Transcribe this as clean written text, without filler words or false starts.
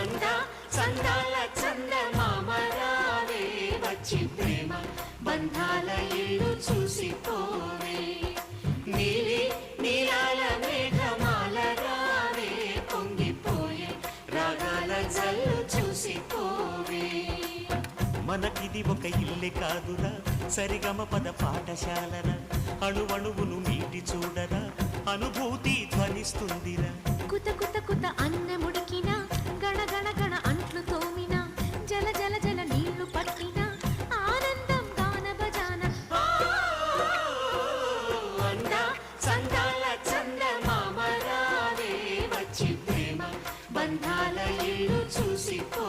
అందా చందాల చందమామరావే వచ్చి ప్రేమ బంధాల ఇల్లు చూసిపోవే నీలి నీలాల మేఘమాల రావే పొంగిపోయే రాగాల జల్లు చూసిపోవే మనకిది ఒక ఇల్లే కాదురా సరిగమ పద పాఠశాలరా అణువణువును మీటి చూడరా అనుభూతి ధ్వనిస్తుందిరా కుత కుత కుత అన్నముడికిన గణ గణ గణ అంట్లు తోమిన జల జల జల నీళ్లు పట్టిన ఆనందం గాన బజాన అందా చందాల చందమామరావే వచ్చి ప్రేమ బంధాల ఇల్లు చూసిపో